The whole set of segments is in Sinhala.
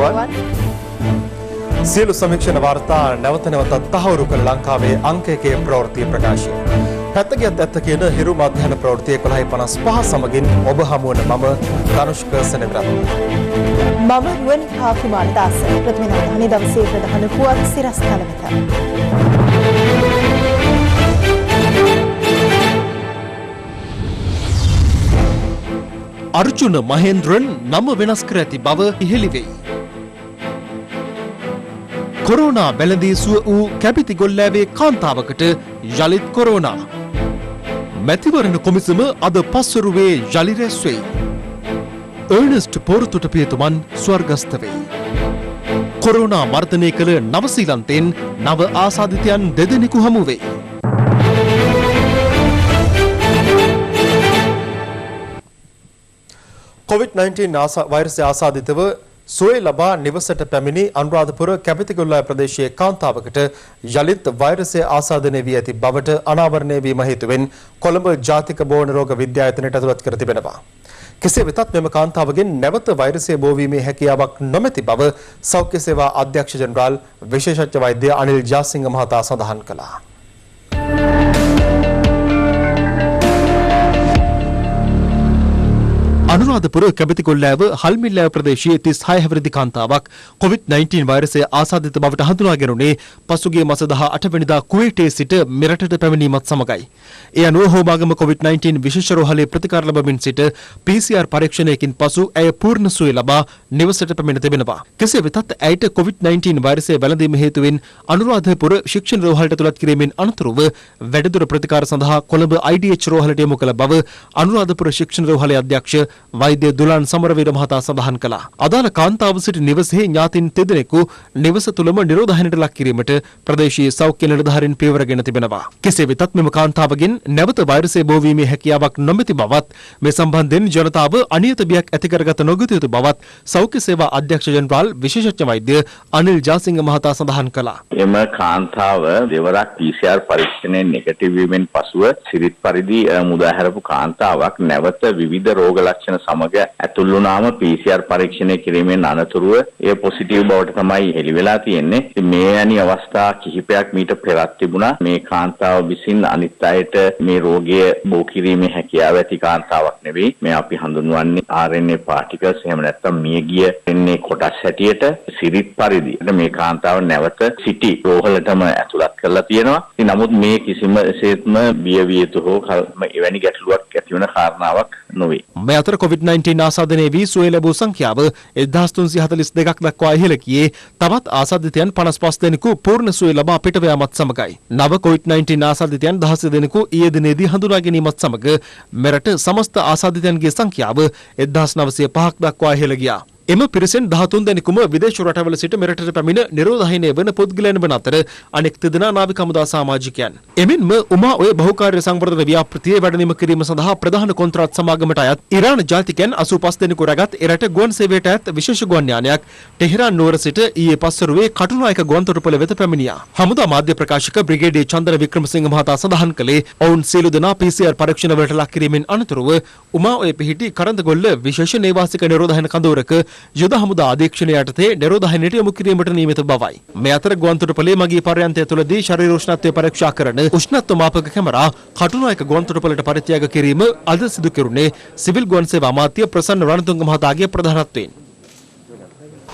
ආයුබෝවන්. සියලු සමීක්ෂණ වාර්තා නැවත නැවතත් තහවුරු කළ ලංකාවේ අංක 1 ප්‍රවෘත්ති ප්‍රකාශය. පැත්තකියත් ඇත්ත කියන හිරු මධ්‍යහන ප්‍රවෘත්ති 11:55 සමගින් ඔබ හමුවන මම ධනුෂ්ක සෙනවිරත්න. මම රුවනිකා කුමාරදාස. ප්‍රථම දාහනේ දවසේ ප්‍රධාන පුවත් සිරස්තල වෙත. අර්ජුන මහේන්ද්‍රන් නම වෙනස් කර ඇති බව ඉහෙළි වෙයි. කොරෝනා බැලඳී සුව වූ කැපිතිගොල්ලෑවේ කාන්තාවකට යළිත් කොරෝනා. මැතිවරණ කොමිසම අද පස්වරුවේ යළි රැස් වෙයි. අර්නස්ට් පොරතුට පියතුමන් ස්වර්ගස්ථ වෙයි. කොරෝනා මර්ධනය කළ නවසීලන්තෙන් නව ආසාදිතයන් දෙදෙනෙකු හමු වෙයි. COVID-19 වෛරසය ආසාදිතව සුවය ලබා නිවසට පැමිණි අනුරාධපුර කැපිතිගොල්ලෑ ප්‍රදේශයේ කාන්තාවකට යළිත් වෛරසය ආසාදනය වී ඇති බවට අනාවරණය වීම හේතුවෙන් කොළඹ ජාතික බෝන රෝග විද්‍යායතනයට ඇතුළත් කර තිබෙනවා. කෙසේ වෙතත් මෙම කාන්තාවගෙන් නැවත වෛරසය බෝවීමේ හැකියාවක් නොමැති බව සෞඛ්‍ය සේවා අධ්‍යක්ෂ ජනරාල් විශේෂඥ වෛද්‍ය අනිල් ජාසිංහ මහතා සඳහන් කළා. අනුරාධපුර කැපිතිගොල්ලෑව හල්මිල්ලෑව ප්‍රදේශයේ 36 හැවිරිදි කාන්තාවක් COVID-19 වෛරසය ආසාදිත බවට හඳුනාගෙනුනේ පසුගිය මාස 18 වෙනිදා කුවේටේ සිට මෙරටට පැමිණීමත් සමගයි. ඒ අනුව හෝමාගම COVID-19 විශේෂ රෝහලේ ප්‍රතිකාර ලැබමින් සිට PCR පරීක්ෂණයකින් පසු ඇය පූර්ණ සුවය ලබා නිවසට පැමිණ තිබෙනවා. කෙසේ වෙතත් ඇයට COVID-19 වෛරසය වැළඳීම හේතුවෙන් අනුරාධපුර ශික්ෂණ රෝහලට ඇතුළත් කිරීමෙන් අනතුරුව වැඩිදුර ප්‍රතිකාර සඳහා කොළඹ IDH රෝහලට යොමු කළ බව අනුරාධපුර ශික්ෂණ රෝහලේ අධ්‍යක්ෂ වෛද්‍ය දුලාන් සමරවීර මහතා සඳහන් කළා. අදාළ කාන්තාව සිටි නිවසේ ඥාතින් දෙදෙනෙකු නිවස තුළම නිරෝධායනයට ලක් කිරීමට ප්‍රදේශීය සෞඛ්‍ය නිලධාරීන් පියවරගෙන තිබෙනවා. කෙසේ වෙතත් මෙම කාන්තාවගෙන් නැවත වෛරසය බෝවීමේ හැකියාවක් නොමැති බවත් මේ සම්බන්ධයෙන් ජනතාව අනියත බියක් ඇති කරගත නොගත යුතු බවත් සෞඛ්‍ය සේවා අධ්‍යක්ෂ ජනරාල් විශේෂඥ වෛද්‍ය අනිල් ජාසිංහ මහතා සඳහන් කළා. එම කාන්තාව දෙවරක් PCR පරීක්ෂණයෙන් නෙගටිව් වීමෙන් පසුව සිරිත් පරිදි මුදාහැරපු කාන්තාවක් නැවත විවිධ රෝග ලක්ෂණ සමග ඇතුල් වුණාම PCR පරීක්ෂණය කිරීමෙන් අනතුරුව එය පොසිටිව් බවට තමයි හෙළි වෙලා තියෙන්නේ. මේ වැනි අවස්ථා කිහිපයක් මීට පෙරත් තිබුණා. මේ කාන්තාව විසින් අනිත් අයට මේ රෝගය බෝ කිරීමේ හැකියාව ඇති කාන්තාවක් නෙවෙයි. මේ අපි හඳුන්වන්නේ RNA particles එහෙම නැත්නම් මියගිය RNA කොටස් හැටියට සිරිත් පරිදි මේ කාන්තාව නැවත සිටි රෝහලටම ඇතුළත් කරලා තියෙනවා. ඉතින් නමුත් මේ කිසිම සේත්ම බිය විය යුතු හෝ එවැනි ගැටලුවක් ඇති වෙන කාරණාවක් නොවේ. මේ අතර COVID-19 ආසාදනයේ වී සුවය ලැබූ සංඛ්‍යාව 1342ක් දක්වා ඉහළ ගියේ. තවත් ආසාදිතයන් 55 දෙනෙකු පූර්ණ සුවය ලබා පිටව යාමත් සමගයි. නව COVID-19 ආසාදිතයන් 16 දෙනෙකු ඊයේ දිනේදී හඳුනා ගැනීමත් සමග මෙරට සමස්ත ආසාදිතයන්ගේ සංඛ්‍යාව 1905ක් දක්වා ඉහළ ගියා. එම පිරිසෙන් 13 දෙනෙකුම විදේශ රටවල සිට මෙරටට පැමිණ නිරෝධායනය වන පුද්ගලයන් වන අතර අනෙක් දෙදෙනා නාවික හමුදා සමාජිකයන්. එමෙන්ම උමා ඔය බහුකාර්ය සංවර්ධන ව්‍යාපෘතියේ වැඩනිම කිරීම සඳහා ප්‍රධාන කොන්ත්‍රාත් සමාගමට අයත් ඉරාන ජාතිකයන් 85 දෙනෙකු රැගත් එරට ගුවන් සේවයට අයත් විශේෂ ගුවන් යානයක් ටෙහෙරාන් නුවර සිට ඊයේ පස්වරුවේ කටුනායක ගුවන්තොටුපළ වෙත පැමිණියා. හමුදා මාධ්‍ය ප්‍රකාශක බ්‍රිගේඩියර් චන්දන වික්‍රමසිංහ මහතා සඳහන් කළේ ඔවුන් සියලු දෙනා PCR පරීක්ෂණ වලට ලක් කිරීමෙන් අනතුරුව උමා ඔය පිහිටි කරන්දගොල්ල විශේෂ නේවාසික නිරෝධායන කඳවුරක යුද හමුදා අධීක්ෂණය යටතේ නිරෝධායනයට යොමු කිරීමට නියමිත බවයි. මේ අතර ගුවන්තොටුපළේ මගී පර්යන්තය තුළදී ශරීර උෂ්ණත්වය පරීක්ෂා කරන උෂ්ණත්ව මාපක කැමරා කටුනායක ගුවන්තොටුපළට පරිත්‍යාග කිරීම අද සිදු කෙරුණේ සිවිල් ගුවන් සේවා අමාත්‍ය ප්‍රසන්න රණතුංග මහතාගේ ප්‍රධානත්වයෙන්.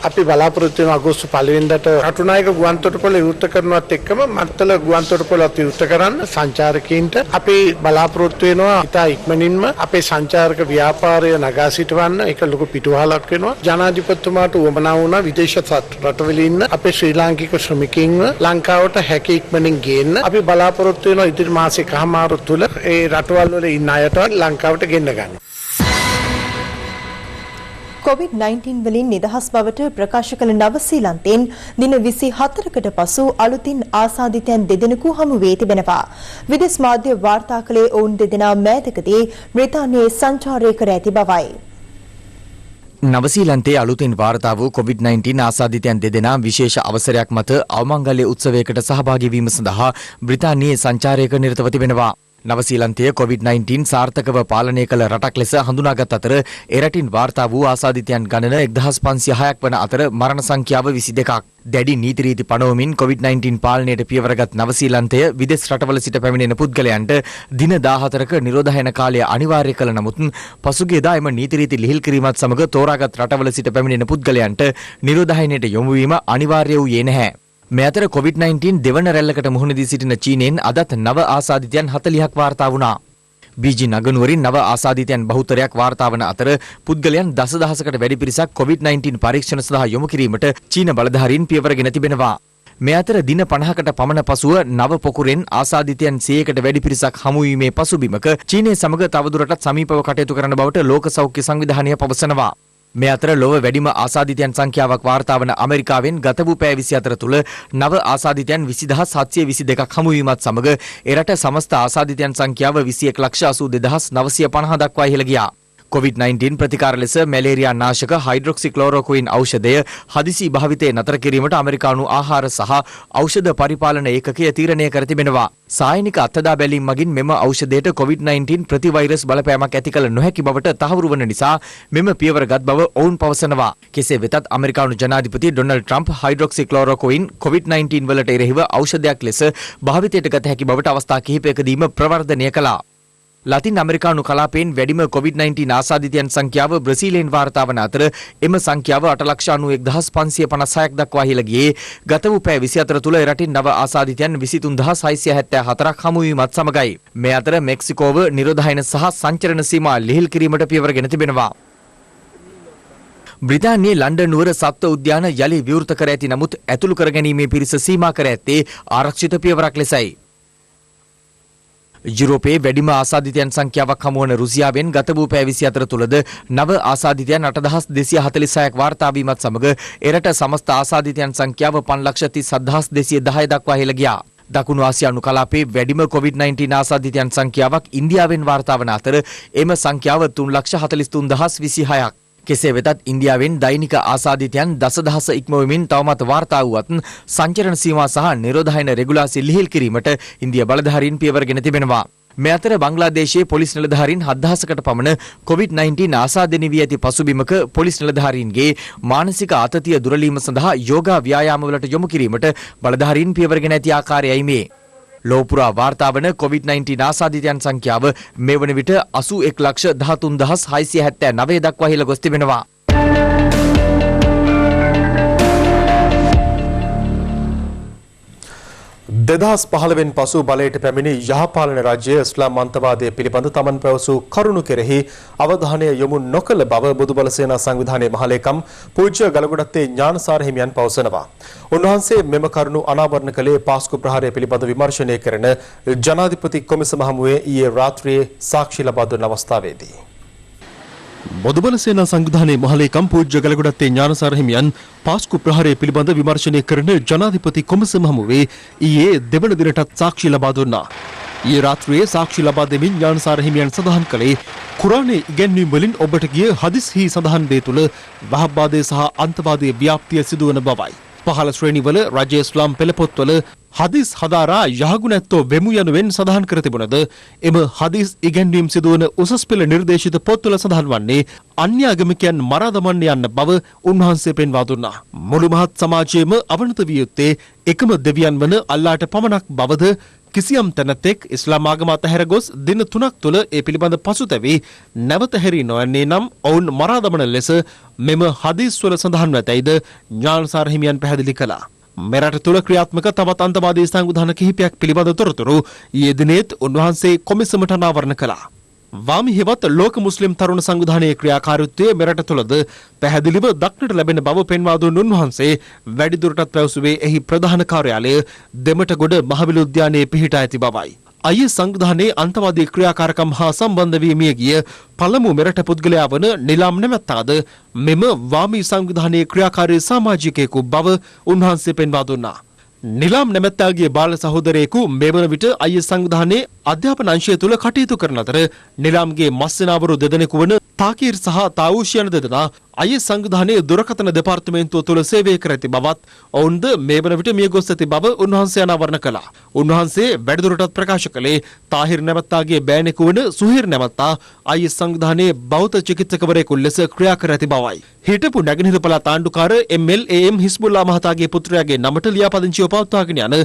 අපි බලාපොරොත්තු වෙන අගෝස්තු 1 වෙනිදාට කටුනායක ගුවන්තොටුපළ විවෘත කරනවත් එක්කම මත්තල ගුවන්තොටුපළත් විවෘත කරන්න සංචාරකීන්ට අපි බලාපොරොත්තු වෙනවා ඉතා ඉක්මනින්ම අපේ සංචාරක ව්‍යාපාරය නගා සිටවන්න. ඒක ලොකු පිටුවහලක් වෙනවා. ජනාධිපතිතුමාට උවමනා වුණා විදේශ රටවල ඉන්න අපේ ශ්‍රී ලාංකික ශ්‍රමිකයින්ව ලංකාවට හැකි ඉක්මනින් ගේන්න. අපි බලාපොරොත්තු වෙනවා ඉදිරි මාසෙකමාර තුල ඒ රටවල් වල ඉන්න අයට ලංකාවට ගෙන්න ගන්න. COVID-19 වලින් නිදහස් බවට ප්‍රකාශ කළ නවසීලන්තෙන් දින 24කට පසු අලුතින් ආසාදිතයන් දෙදෙනෙකු හමු වී තිබෙනවා. විදේශ මාධ්‍ය වාර්තා කළේ ඔවුන් දෙදෙනා මෑතකදී බ්‍රිතාන්‍යයේ සංචාරය කර ඇති බවයි. නවසීලන්තයේ අලුතින් වාර්තා වූ COVID-19 ආසාදිතයන් දෙදෙනා විශේෂ අවසරයක් මත අවමංගල්‍ය උත්සවයකට සහභාගී වීම සඳහා බ්‍රිතාන්‍යයේ සංචාරයක නිරතව තිබෙනවා. නවසීලන්තය COVID-19 සාර්ථකව පාලනය කළ රටක් ලෙස හඳුනාගත් අතර එරටින් වාර්තා වූ ආසාදිතයන් ගණන 1506ක් වන අතර මරණ සංඛ්‍යාව 22ක්. දැඩි නීති රීති පනවමින් COVID-19 පාලනයට පියවරගත් නවසීලන්තය විදෙස් රටවල සිට පැමිණෙන පුද්ගලයන්ට දින 14ක නිරෝධායන කාලය අනිවාර්ය කළ නමුත් පසුගියදා එම නීති රීති ලිහිල් කිරීමත් සමග තෝරාගත් රටවල සිට පැමිණෙන පුද්ගලයන්ට නිරෝධායනයට යොමු වීම අනිවාර්ය වූයේ නැහැ. මේ අතර COVID-19 දෙවන රැල්ලකට මුහුණ දී සිටින චීනයෙන් අදත් නව ආසාදිතයන් 40ක් වාර්තා වුණා. බීජිං අගනුවරින් නව ආසාදිතයන් බහුතරයක් වාර්තා වන අතර පුද්ගලයන් දසදහසකට වැඩි පිරිසක් COVID-19 පරීක්ෂණ සඳහා යොමු කිරීමට චීන බලධාරීන් පියවරගෙන තිබෙනවා. මේ අතර දින 50කට පමණ පසුව නව පොකුරෙන් ආසාදිතයන් 100කට වැඩි පිරිසක් හමු වීමේ පසුබිමක චීනය සමග තවදුරටත් සමීපව කටයුතු කරන බවට ලෝක සෞඛ්‍ය සංවිධානය පවසනවා. මේ අතර ලොව වැඩිම ආසාදිතයන් සංඛ්‍යාවක් වාර්තා වන ඇමරිකාවෙන් ගත වූ පැය 24 තුළ නව ආසාදිතයන් 20722ක් හමු වීමත් සමග එරට සමස්ත ආසාදිතයන් සංඛ්‍යාව 21,82,950 දක්වා ඉහළ ගියා. COVID-19 ප්‍රතිකාර ලෙස මැලේරියා නාශක හයිඩ්‍රොක්සික්ලෝරෝක්වින් ඖෂධය හදිසි භාවිතයේ නතර කිරීමට ඇමරිකානු ආහාර සහ ඖෂධ පරිපාලන ඒකකය තීරණය කර තිබෙනවා. සායනික අත්දැක බැලීම් මගින් මෙම ඖෂධයට COVID-19 ප්‍රතිවෛරස් බලපෑමක් ඇති කළ නොහැකි බවට තහවුරු වන නිසා මෙම පියවරගත් බව ඔවුන් පවසනවා. කෙසේ වෙතත් ඇමරිකානු ජනාධිපති ඩොනල්ඩ් ට්‍රම්ප් හයිඩ්‍රොක්සික්ලෝරෝක්වින් COVID-19 වලට එරෙහිව ඖෂධයක් ලෙස භාවිතයට ගත හැකි බවට අවස්ථා කිහිපයකදීම ප්‍රවර්ධනය කළා. ලතින් ඇමරිකානු කලාපයෙන් වැඩිම COVID-19 ආසාදිතයන් සංඛ්‍යාව බ්‍රසීලයෙන් වාර්තා වන අතර එම සංඛ්‍යාව 8,91,556ක් දක්වා ඉහළ ගියේ. ගත වූ පැය 24 තුළ රටින් නව ආසාදිතයන් 23,674ක් හමු වීමත් සමගයි. මේ අතර මෙක්සිකෝව නිරෝධායන සහ සංචරණ සීමා ලිහිල් කිරීමට පියවරගෙන තිබෙනවා. බ්‍රිතාන්‍යයේ ලන්ඩන් නුවර සත්ව උද්‍යාන යලි විවෘත කර ඇති නමුත් ඇතුළු කර ගැනීමේ පිරිස සීමා කර ඇත්තේ ආරක්ෂිත පියවරක් ලෙසයි. යුරෝපයේ වැඩිම ආසාදිතයන් සංඛ්‍යාවක් හමුවන රුසියාවෙන් ගත වූ පැය 24 තුළද නව ආසාදිතයන් 8,246ක් වාර්තා වීමත් සමග එරට සමස්ත ආසාදිතයන් සංඛ්‍යාව 5,37,210 දක්වා ඉහළ ගියා. දකුණු ආසියානු කලාපයේ වැඩිම COVID-19 ආසාදිතයන් සංඛ්‍යාවක් ඉන්දියාවෙන් වාර්තා වන අතර එම සංඛ්‍යාව 3,43,026ක්. කෙසේ වෙතත් ඉන්දියාවෙන් දෛනික ආසාදිතයන් දසදහස ඉක්මවමින් තවමත් වාර්තා වුවත් සංචරණ සීමා සහ නිරෝධායන රෙගුලාසි ලිහිල් කිරීමට ඉන්දියා බලධාරීන් පියවරගෙන තිබෙනවා. මේ අතර බංග්ලාදේශයේ පොලිස් නිලධාරීන් 7,000කට පමණ COVID-19 ආසාදනය වී ඇති පසුබිමක පොලිස් නිලධාරීන්ගේ මානසික ආතතිය දුරලීම සඳහා යෝගා ව්‍යායාමවලට යොමු කිරීමට බලධාරීන් පියවරගෙන ඇති ආකාරයයි මේ. ලෝපුරා වාර්තා වන COVID-19 ආසාදිතයන් සංඛ්‍යාව මේ වන විට 81,13,679 දක්වා ඉහළ ගොස් තිබෙනවා. 2015 පසු බලයට පැමිණි යහපාලන රාජ්‍ය ඉස්ලාම් අන්තවාදය පිළිබඳ තමන් පැවසූ කරුණු කෙරෙහි අවධානය යොමු නොකළ බව බුදුබල සේනා සංවිධානයේ මහලේකම් පූජ්‍ය ගලගොඩත්තේ ඥානසාර හිමියන් පවසනවා. උන්වහන්සේ මෙම කරුණු අනාවරණ කළේ පාස්කු ප්‍රහාරය පිළිබඳ විමර්ශනය කරන ජනාධිපති කොමිසම හමුවේ ඊයේ රාත්‍රියේ සාක්ෂි ලබා දුන් අවස්ථාවේදී බොදුබල සේනා සංවිධානයේ මහලේකම් පූජ්‍ය ගලගොඩත්තේ ඥානසාර හිමියන් පාස්කු ප්‍රහාරය පිළිබඳ විමර්ශනය කරන ජනාධිපති කොමිසම හමුවේ ඊයේ දෙවන දිනටත් සාක්ෂි ලබා දුන්නා. ඊයේ රාත්‍රියේ සාක්ෂි ලබා දෙමින් ඥානසාර හිමියන් සඳහන් කළේ කුරානයේ ඉගැන්වීම් වලින් ඔබට ගිය හදිස්හි සඳහන් දේ තුළ වහබ්බාදයේ සහ අන්තවාදයේ ව්‍යාප්තිය සිදුවන බවයි. පහළ ශ්‍රේණිවල රජ ඉස්ලාම් පෙළපොත්වල හදිස් හදාරා යහගුණැත්තෝ වෙමු යනුවෙන් සඳහන් කර තිබුණද එම හදිස් ඉගැන්වීම් සිදුවන උසස් පෙළ නිර්දේශිත පොත්වල සඳහන් වන්නේ අන්‍යාගමිකයන් මරා දමන්න යන්න බව උන්වහන්සේ පෙන්වා දුන්නා. මුළු මහත් සමාජයේම අවනත විය යුත්තේ එකම දෙවියන් වන අල්ලාහට පමණක් බවද කිසියම් තැනැත්තෙක් ඉස්ලාම් ආගම අතහැර ගොස් දින 3ක් තුළ ඒ පිළිබඳ පසුතැවී නැවත හැරී නොයන්නේ නම් ඔවුන් මරා දමන ලෙස මෙම හදිස් වල සඳහන් ඇතැයිද ඥානසාර හිමියන් පැහැදිලි කළා. මෙරට තුළ ක්‍රියාත්මක තවත් අන්තවාදී සංවිධාන කිහිපයක් පිළිබඳ තොරතුරු ඊයේ දිනේත් උන්වහන්සේ කොමිසමට අනාවරණ කළා. වාමි හෙවත් ලෝක මුස්ලිම් තරුණ සංවිධානයේ ක්‍රියාකාරීත්වය මෙරට තුළද පැහැදිලිව දක්නට ලැබෙන බව පෙන්වා දුන් උන්වහන්සේ වැඩිදුරටත් පැවසුවේ එහි ප්‍රධාන කාර්යාලය දෙමටගොඩ මහවිල උද්‍යානයේ පිහිටා ඇති බවයි. අයිය සංවිධානයේ අන්තවාදී ක්‍රියාකාරකම් හා සම්බන්ධ වී මිය ගිය පළමු මෙරට පුද්ගලයා වන නිලාම් නැමැත්තාද මෙම වාමි සංවිධානයේ ක්‍රියාකාරී සමාජිකයෙකු බව උන්වහන්සේ පෙන්වා දුන්නා. නිලාම් නැමැත්තාගේ බාල සහෝදරයෙකු මේ වන විට අයිය සංවිධානයේ අධ්‍යාපන අංශය තුල කටයුතු කරන අතර නිලාම්ගේ මස්සෙනවරු දෙදෙනෙකු වන තාකීර් සහ තාවුෂ් යන දෙදෙනා IS සංවිධානයේ දුරකථන දෙපාර්තමේන්තුව තුල සේවය කර ඇති බවත් ඔවුන්ද මේ වන විට මිය ගොස් ඇති බව උන්වහන්සේ අනාවරණ කළා. උන්වහන්සේ වැඩිදුරටත් ප්‍රකාශ කළේ තාහිර් නැමැත්තාගේ බෑනෙකු වන සුහීර් නැමැත්තා IS සංවිධානයේ බෞද්ධ චිකිත්සකවරයෙකු ලෙස ක්‍රියා කර ඇති බවයි. හිටපු නැගෙනහිර පළාත් ආණ්ඩුකාර MLAM හිස්බුල්ලා මහතාගේ පුත්‍රයාගේ නමට ලියාපදිංචිව පවත්වාගෙන යන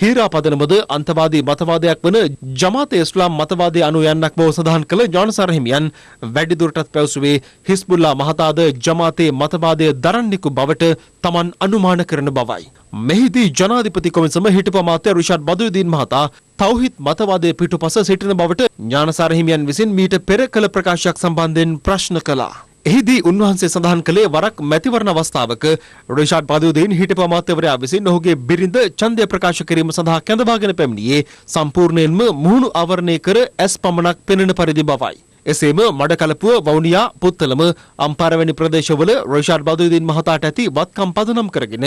හීරා පදනමද අන්තවාදී මතවාදයක් වන ජමාත ඉස්ලාම් මතවාදයේ අනු යන්නක් බව සඳහන් කළ ජානසාර හිමියන් වැඩිදුරටත් පැවසුවේ හිස්බුල්ලා මහතාද ජමාතේ මතවාදය දරන්නෙකු බවට තමන් අනුමාන කරන බවයි. මෙහිදී ජනාධිපති කොමිසම හිටපු අමාත්‍ය රිෂාඩ් බදුද්දීන් මහතා තෞහිද් මතවාදයේ පිටුපස සිටින බවට ඥානසාර හිමියන් විසින් මීට පෙර කළ ප්‍රකාශයක් සම්බන්ධයෙන් ප්‍රශ්න කළා. එහිදී උන්වහන්සේ සඳහන් කළේ වරක් මැතිවරණ අවස්ථාවක රිෂාඩ් බදුද්දීන් හිටපු අමාත්‍යවරයා විසින් ඔහුගේ බිරිඳ ඡන්දය ප්‍රකාශ කිරීම සඳහා කැඳවාගෙන පැමිණියේ සම්පූර්ණයෙන්ම මුහුණු ආවරණය කර ඇස් පමණක් පෙනෙන පරිදි බවයි. එසේම මඩකලපුව වවුනියා පුත්තලම අම්පාරවැනි ප්‍රදේශවල රිෂාඩ් බදුද්දීන් මහතාට ඇති වත්කම් පදනම් කරගෙන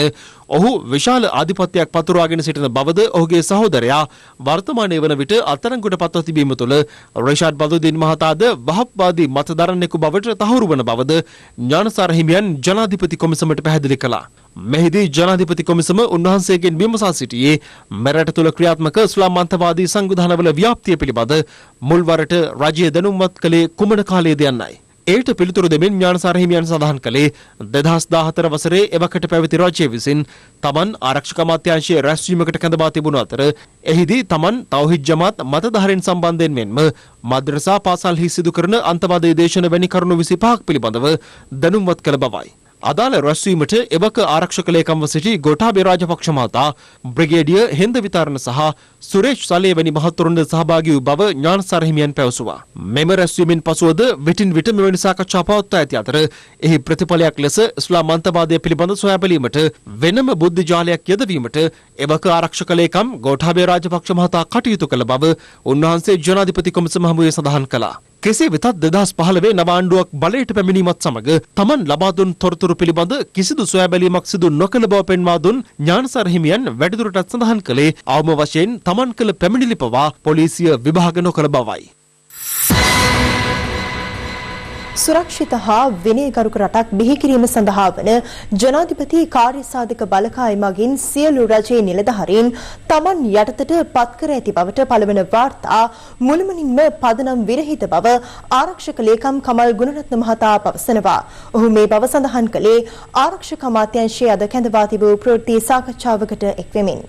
ඔහු විශාල ආධිපත්‍යයක් පතුරවාගෙන සිටින බවද ඔහුගේ සහෝදරයා වර්තමානයේ වන විට අත්අඩංගුවට පත්ව තිබීම තුළ රිෂාඩ් බදුද්දීන් මහතාද වහප්වාදී මත දරන්නෙකු බවට තහවුරු වන බවද ඥානසාර හිමියන් ජනාධිපති කොමිසමට පැහැදිලි කළා. මෙහිදී ජනාධිපති කොමිසම උන්වහන්සේගෙන් විමසා සිටියේ මෙරට තුළ ක්‍රියාත්මක ඉස්ලාම් අන්තවාදී සංවිධානවල ව්‍යාප්තිය පිළිබඳ මුල්වරට රජය දැනුම්වත් කළේ කුමන කාලයේද යන්නයි. ඒට පිළිතුරු දෙමින් ඥානසාර හිමියන් සඳහන් කළේ 2014 වසරේ එවකට පැවති රජය විසින් තමන් ආරක්ෂක අමාත්‍යාංශයේ රැස්වීමකට කැඳවා තිබුණු අතර එහිදී තමන් තෞහිද් ජමාත් මතධාරීන් සම්බන්ධයෙන් මෙන්ම මද්රසා පාසල්හි සිදු කරන අන්තවාදී දේශන වැනි කරුණු 25ක් පිළිබඳව දැනුම්වත් කළ බවයි. අදාළ රැස්වීමට එවක ආරක්ෂක ලේකම්ව සිටි ගෝඨාභය රාජපක්ෂ මහතා බ්‍රිගේඩියර් හෙන්ද විතරණ සහ සුරේෂ් සලේ වැනි මහතුරුන්ද සහභාගී වූ බව ඥානසාර හිමියන් පැවසුවා. මෙම රැස්වීමෙන් පසුවද විටින් විට මෙවැනි සාකච්ඡා පවත්වා ඇති අතර එහි ප්‍රතිඵලයක් ලෙස ඉස්ලාම් අන්තවාදය පිළිබඳ සොයා බැලීමට වෙනම බුද්ධ ජාලයක් යෙදවීමට එවක ආරක්ෂක ලේකම් ගෝඨාභය රාජපක්ෂ මහතා කටයුතු කළ බව උන්වහන්සේ ජනාධිපති කොමිසම හමුවේ සඳහන් කළා. කෙසේ වෙතත් 2015 නව ආණ්ඩුවක් බලයට පැමිණීමත් සමග තමන් ලබා දුන් තොරතුරු පිළිබඳ කිසිදු සොයා බැලීමක් සිදු නොකළ බව පෙන්වා දුන් ඥානසාර හිමියන් වැඩිදුරටත් සඳහන් කළේ අවම වශයෙන් තමන් කළ පැමිණිලි පවා පොලිසිය විභාග නොකළ බවයි. සුරක්ෂිත හා විනයගරුක රටක් බිහි කිරීම සඳහා වන ජනාධිපති කාර්යසාධක බලකාය මගින් සියලු රජයේ නිලධාරීන් තමන් යටතට පත් කර ඇති බවට පළවන වාර්තා මුළුමනින්ම පදනම් විරහිත බව ආරක්ෂක ලේකම් කමල් ගුණරත්න මහතා පවසනවා. ඔහු මේ බව සඳහන් කළේ ආරක්ෂක අමාත්‍යාංශයේ අද කැඳවා තිබූ ප්‍රවෘත්ති සාකච්ඡාවකට එක්වෙමින්.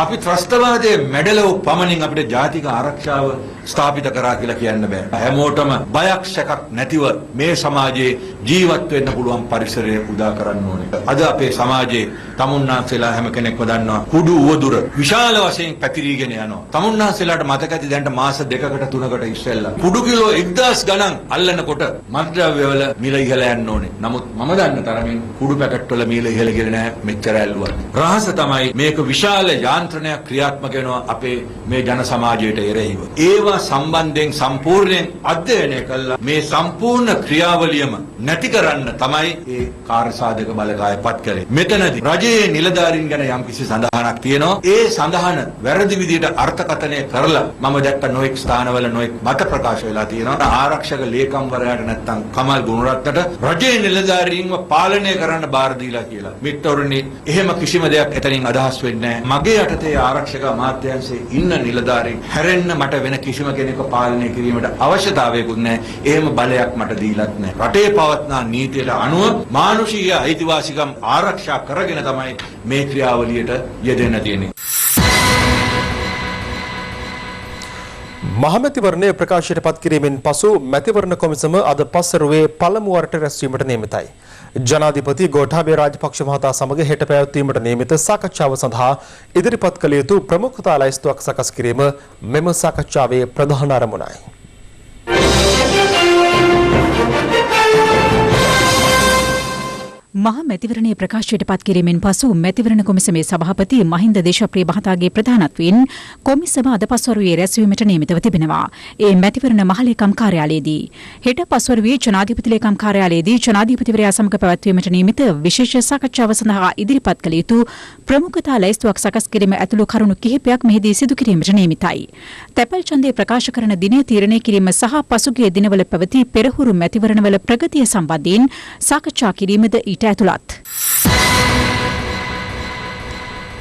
අපි ත්‍රස්තවාදයේ මැඩලව පමණින් අපිට ජාතික ආරක්ෂාව ස්ථාපිත කරා කියලා කියන්න බෑ. හැමෝටම බයක් සැකක් නැතිව මේ සමාජයේ ජීවත් වෙන්න පුළුවන් පරිසරය උදා කරන්න ඕනේ. අද අපේ සමාජයේ තමුන්නාන්සේලා හැම කෙනෙක්ම දන්නවා කුඩු උවදුර විශාල වශයෙන් පැතිරීගෙන යනවා. තමුන්නාන්සේලාට මතක ඇති දැන් මාස 2කට 3කට ඉස්සෙල්ලා කුඩු කිලෝ 1000 ගණන් අල්ලනකොට මත්ද්‍රව්‍ය වල මිල ඉහළ යන්න ඕනේ. නමුත් මම දන්න තරමින් කුඩු පැකට් වල මිල ඉහළ ගියේ නැහැ මෙච්චර ඇල්ලුවා. රහස තමයි මේක විශාල යාන්ත්‍රණයක් ක්‍රියාත්මක වෙනවා අපේ මේ ජන සමාජයට එරෙහිව. ඒවා සම්බන්ධයෙන් සම්පූර්ණයෙන් අධ්‍යයනය කළා මේ සම්පූර්ණ ක්‍රියාවලියම නැති කරන්න තමයි ඒ කාර්යසාධක බලකාය පත් කළේ. මෙතනදී රජයේ නිලධාරීන් ගැන යම්කිසි සඳහනක් තියෙනවා. ඒ සඳහන වැරදි විදිහට අර්ථකථනය කරලා මම දැක්ක නොඑක් ස්ථානවල නොඑක් මත ප්‍රකාශ වෙලා තියෙනවා. ආරක්ෂක ලේකම්වරයාට නැත්තම් කමල් ගුණරත්නට රජයේ නිලධාරීන්ව පාලනය කරන්න බාර දීලා කියලා. මිත්‍රවරුනි එහෙම කිසිම දෙයක් එතනින් අදහස් වෙන්නේ නැහැ. මගේ යටතේ ආරක්ෂක අමාත්‍යාංශයේ ඉන්න නිලධාරීන් හැරෙන්න මට වෙන කිසිම කෙනෙක්ව පාලනය කිරීමට අවශ්‍යතාවයකුත් නැහැ. එහෙම බලයක් මට දීලත් නැහැ. රටේ පවත්නා නීතියට අනුව මානුෂීය අයිතිවාසිකම් ආරක්ෂා කරගෙන තමයි මේ ක්‍රියාවලියට යෙදෙන්න තියෙන්නේ. මහමැතිවරණයේ ප්‍රකාශයට පත් කිරීමෙන් පසු මැතිවරණ කොමිසම අද පස්වරුවේ පළමු වරට රැස්වීමට නියමිතයි. ජනාධිපති ගෝඨාභය රාජපක්ෂ මහතා සමග හෙට පැවැත්වීමට නියමිත සාකච්ඡාව සඳහා ඉදිරිපත් කළ යුතු ප්‍රමුඛතා ලයිස්තුවක් සකස් කිරීම මෙම සාකච්ඡාවේ ප්‍රධාන අරමුණයි. මහා මැතිවරණයේ ප්‍රකාශයට පත් කිරීමෙන් පසු මැතිවරණ කොමිසමේ සභාපති මහින්ද දේශප්‍රිය මහතාගේ ප්‍රධානත්වයෙන් කොමිසම අද පස්වරුවේ රැස්වීමට නියමිතව තිබෙනවා. ඒ මැතිවරණ මහලේකම් කාර්යාලයේදී හෙට පස්වරුවේ ජනාධිපති ලේකම් කාර්යාලයේදී ජනාධිපතිවරයා සමග පැවැත්වීමට නියමිත විශේෂ සාකච්ඡාව සඳහා ඉදිරිපත් කළ යුතු ප්‍රමුඛතා ලැයිස්තුවක් සකස් කිරීම ඇතුළු කරුණු කිහිපයක් මෙහිදී සිදු කිරීමට නියමිතයි. තැපැල් ඡන්දය ප්‍රකාශ කරන දිනය තීරණය කිරීම සහ පසුගිය දිනවල පැවති පෙරහුරු මැතිවරණවල ප්‍රගතිය සම්බන්ධයෙන් සාකච්ඡා කිරීමද ඊට ඇතුළත්.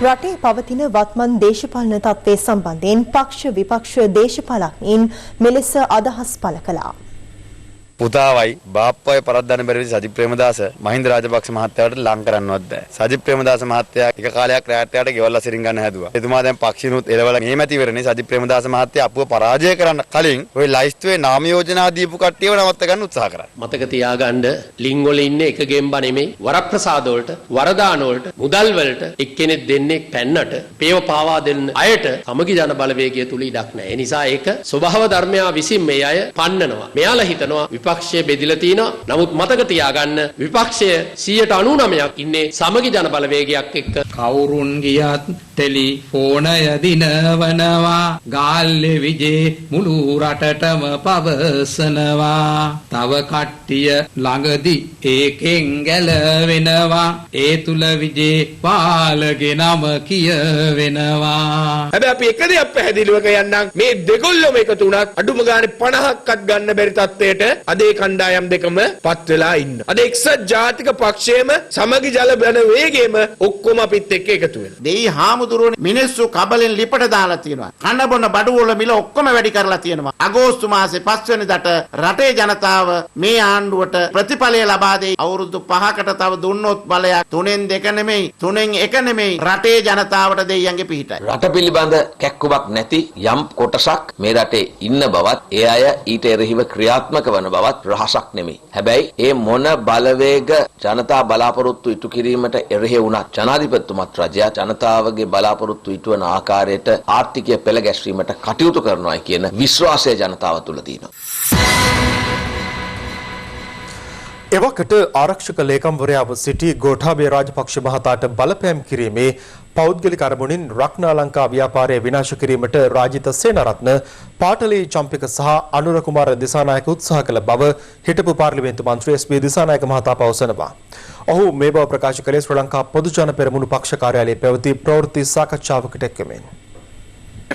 රටේ පවතින වත්මන් දේශපාලන තත්ත්වය සම්බන්ධයෙන් පක්ෂ විපක්ෂ දේශපාලඥයින් මෙලෙස අදහස් පළ කළා. පුතාවයි බාප්පයි පරද්දන්න බැරි සජිත් ප්‍රේමදාස මහින්ද රාජපක්ෂ මහත්තයාට ලං කරන්නවත් බෑ. සජිත් ප්‍රේමදාස මහත්තයා එක කාලයක් රැට්ටයට ගෙවල්ලා සිරින් ගන්න හැදුවා. එතුමා දැන් පක්ෂිනුත් එලවලා මේ මැතිවරණේ සජිත් ප්‍රේමදාස මහත්තයා අපුව පරාජය කරන්න කලින් ওই ලයිස්තුවේ නාම යෝජනා දීපු කට්ටියව නවත්ත ගන්න උත්සාහ කරා. මතක තියාගන්න ලිං වල ඉන්නේ එක ගෙම්බා නෙමෙයි වරප්‍රසාද වලට වරදාන වලට මුදල් වලට එක්කෙනෙක් දෙන්නේ පැන්නට පේව පාවා දෙන්න අයට සමගි ජන බලවේගය තුල ඉඩක් නැහැ. ඒ නිසා ඒක ස්වභාව ධර්මයා විසින් මේ අය පන්නනවා. මෙයාලා හිතනවා විපක්ෂය බෙදිලා තිනවා. නමුත් මතක තියාගන්න විපක්ෂය 99%ක් ඉන්නේ සමගි ජන බලවේගයක් එක්ක. කවුරුන් ගියත් ටෙලිෆෝනය දිනවනවා ගාල්ලේ විජේ මුළු රටටම පවසනවා. තව කට්ටිය ළඟදි ඒකෙන් ගැලවෙනවා. ඒ තුල විජේ පාලගේ නම කියවෙනවා. හැබැයි අපි එක දෙයක් පැහැදිලිව කියන්නම් මේ දෙගොල්ලොම එකතු වුණත් අඩුම ගානේ 50ක්වත් ගන්න බැරි තත්ත්වයට අදේ කණ්ඩායම් දෙකම පත් වෙලා ඉන්න. අද එක්සත් ජාතික පක්ෂයේම සමගි ජල බන වේගයේම ඔක්කොම අපිත් එක්ක එකතු වෙනවා. දෙයි හාමුදුරුවනේ මිනිස්සු කබලෙන් ලිපට දාලා තියෙනවා. කන බොන බඩු වල මිල ඔක්කොම වැඩි කරලා තියෙනවා. අගෝස්තු මාසේ 5 වෙනිදාට රටේ ජනතාව මේ ආණ්ඩුවට ප්‍රතිඵලය ලබා දෙයි. අවුරුදු 5කට තව දුන්නොත් බලයක් 3න් 2 නෙමෙයි 3න් 1 නෙමෙයි රටේ ජනතාවට දෙයියන්ගේ පිහිටයි. රට පිළිබඳ කැක්කුමක් නැති යම් කොටසක් මේ රටේ ඉන්න බවත් ඒ අය ඊට එරෙහිව ක්‍රියාත්මක වන බවත් රහසක් නෙමෙයි. හැබැයි ඒ මොන බලවේග ජනතා බලාපොරොත්තු ඉටු කිරීමට එරෙහි වුණත් ජනාධිපතිතුමත් රජය ජනතාවගේ බලාපොරොත්තු ඉටු වන ආකාරයට ආර්ථිකය පෙළ ගැස්වීමට කටයුතු කරනවා කියන විශ්වාසය ජනතාව තුළ තියෙනවා. එවකට ආරක්ෂක ලේකම්වරයාව සිටි ගෝඨාභය රාජපක්ෂ මහතාට බලපෑම් කිරීමේ පෞද්ගලික අරමුණින් රක්නාලංකා ව්‍යාපාරය විනාශ කිරීමට රාජිත සේනාරත්න පාටලී චම්පික සහ අනුර කුමාර දිසානායක උත්සාහ කළ බව හිටපු පාර්ලිමේන්තු මන්ත්‍රී එස්.පී. දිසානායක මහතා පවසනවා. ඔහු මේ බව ප්‍රකාශ කළේ ශ්‍රී ලංකා පොදු ජන පෙරමුණු පක්ෂ කාර්යාලයේ පැවති ප්‍රවෘත්ති සාකච්ඡාවකට එක්වමින්.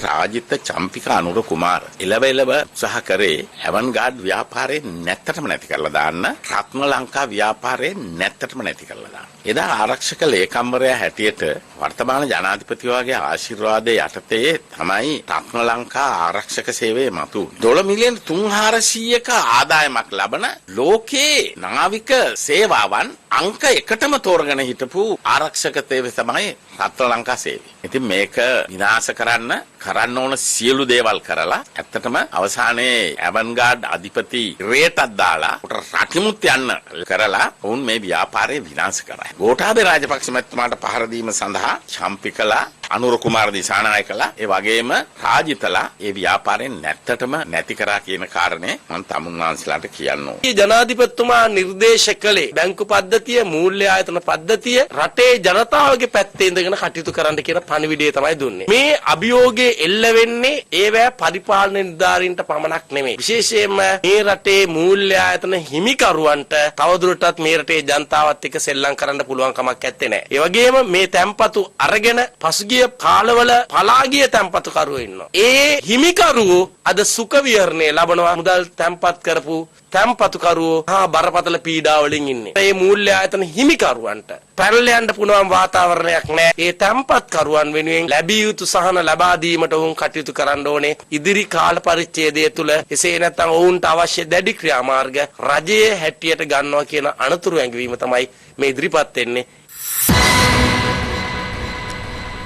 රාජිත චම්පික අනුර කුමාර එළවෙලව උත්සාහ කරේ හැවන් ගාඩ් ව්‍යාපාරේ නැත්තටම නැති කරලා දාන්න රත්න ලංකා ව්‍යාපාරේ නැත්තටම නැති කරලා දාන්න. එදා ආරක්ෂක ලේකම්වරයා හැටියට වර්තමාන ජනාධිපතිවගේ ආශිර්වාදයේ යටතේ තමයි රත්න ලංකා ආරක්ෂක සේවයේ මතු $1 මිලියන 300ක ආදායමක් ලබන ලෝකේ නාවික සේවාවන් අංක 1ටම තෝරගෙන හිටපු ආරක්ෂක සේවය තමයි රත්න ලංකා සේවය. ඉතින් මේක විනාශ කරන්න ඕන සියලු දේවල් කරලා ඇත්තටම අවසානයේ ඇවන්ගාඩ් අධිපති රේටක් දාලා රටිමුත් යන්න කරලා වුන් මේ ව්‍යාපාරය විනාශ කරා. ගෝඨාභය රාජපක්ෂ මහත්මයාට පහර දීම සඳහා චම්පිකලා අනුර කුමාර දිසානායකලා ඒ වගේම රාජිතලා ඒ ව්‍යාපාරයෙන් නැත්තටම නැති කරා කියන කාරණේ මම තමුන්වන්සලාට කියන්න ඕනේ. මේ ජනාධිපතිතුමා නිර්දේශ කළේ බැංකු පද්ධතිය මූල්‍ය ආයතන පද්ධතිය රටේ ජනතාවගේ පැත්තේ ඉඳගෙන කටයුතු කරන්න කියන පණිවිඩය තමයි දුන්නේ. මේ අභියෝගයේ එල්ල වෙන්නේ ඒවැ පරිපාලන නිලධාරීන්ට පමණක් නෙමෙයි. විශේෂයෙන්ම මේ රටේ මූල්‍ය ආයතන හිමිකරුවන්ට තවදුරටත් මේ රටේ ජනතාවත් එක්ක සෙල්ලම් කරන්න පුළුවන් කමක් නැත්තේ නෑ. ඒ වගේම මේ තැම්පතු අරගෙන පසුගිය කාලවල පලාගිය තැම්පතුකරුවෝ ඉන්නවා. ඒ හිමිකරුවෝ අද සුඛ විහරණය ලබනවා. මුදල් තැම්පත් කරපු තැම්පතුකරුවෝ බරපතල පීඩා වලින් ඉන්නේ. මේ මූල්‍ය ආයතන හිමිකරුවන්ට පැරලයන්ට පුළුවන් වාතාවරණයක් නැහැ. ඒ තැම්පත්කරුවන් වෙනුවෙන් ලැබිය යුතු සහන ලබා දීමට ඔවුන් කටයුතු කරන්න ඕනේ. ඉදිරි කාල පරිච්ඡේදය තුළ එසේ නැත්නම් ඔවුන්ට අවශ්‍ය දැඩි ක්‍රියාමාර්ග රජයේ හැටියට ගන්නවා කියන අනතුරු ඇඟවීම තමයි මේ ඉදිරිපත් වෙන්නේ.